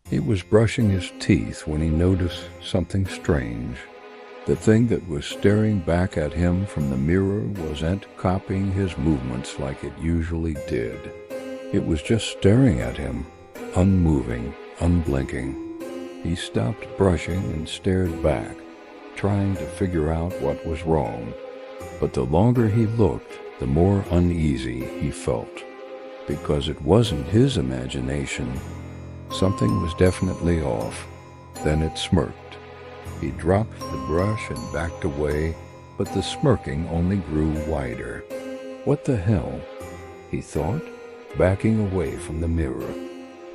He was brushing his teeth when he noticed something strange. The thing that was staring back at him from the mirror wasn't copying his movements like it usually did. It was just staring at him, unmoving, unblinking. He stopped brushing and stared back, trying to figure out what was wrong. But the longer he looked, the more uneasy he felt. Because it wasn't his imagination. Something was definitely off. Then it smirked. He dropped the brush and backed away, but the smirking only grew wider. What the hell? He thought, backing away from the mirror.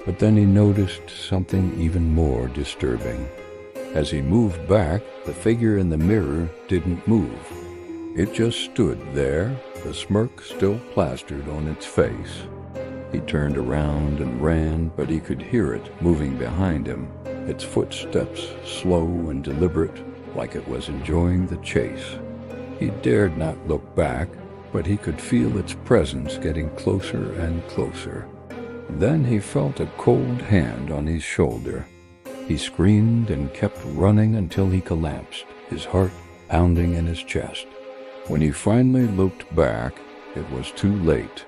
But then he noticed something even more disturbing. As he moved back, the figure in the mirror didn't move. It just stood there, the smirk still plastered on its face. He turned around and ran, but he could hear it moving behind him, its footsteps slow and deliberate, like it was enjoying the chase. He dared not look back, but he could feel its presence getting closer and closer. Then he felt a cold hand on his shoulder. He screamed and kept running until he collapsed, his heart pounding in his chest. When he finally looked back, it was too late.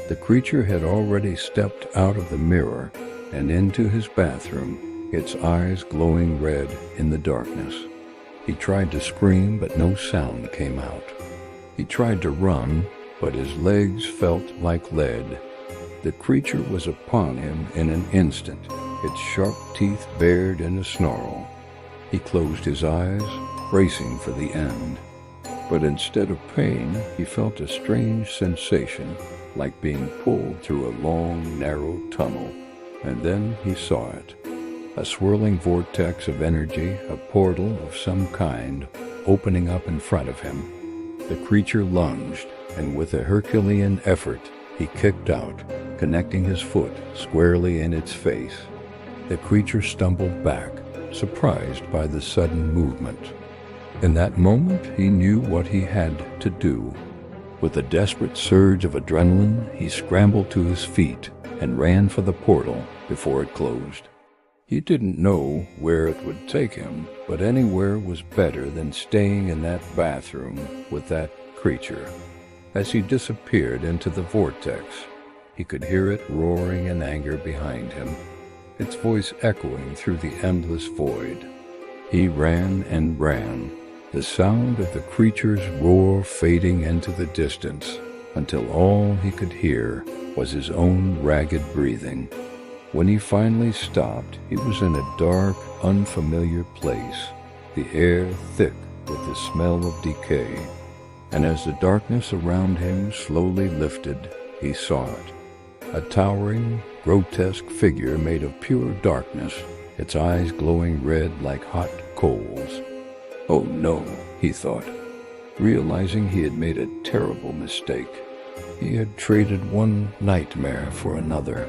The creature had already stepped out of the mirror and into his bathroom, its eyes glowing red in the darkness. He tried to scream, but no sound came out. He tried to run, but his legs felt like lead. The creature was upon him in an instant, its sharp teeth bared in a snarl. He closed his eyes, bracing for the end. But instead of pain, he felt a strange sensation, like being pulled through a long, narrow tunnel. And then he saw it. A swirling vortex of energy, a portal of some kind, opening up in front of him. The creature lunged, and with a Herculean effort, he kicked out, connecting his foot squarely in its face. The creature stumbled back, surprised by the sudden movement. In that moment, he knew what he had to do. With a desperate surge of adrenaline, he scrambled to his feet and ran for the portal before it closed. He didn't know where it would take him, but anywhere was better than staying in that bathroom with that creature. As he disappeared into the vortex, he could hear it roaring in anger behind him, its voice echoing through the endless void. He ran and ran, the sound of the creature's roar fading into the distance, until all he could hear was his own ragged breathing. When he finally stopped, he was in a dark, unfamiliar place, the air thick with the smell of decay. And as the darkness around him slowly lifted, he saw it. A towering, grotesque figure made of pure darkness, its eyes glowing red like hot coals. Oh no, he thought, realizing he had made a terrible mistake. He had traded one nightmare for another.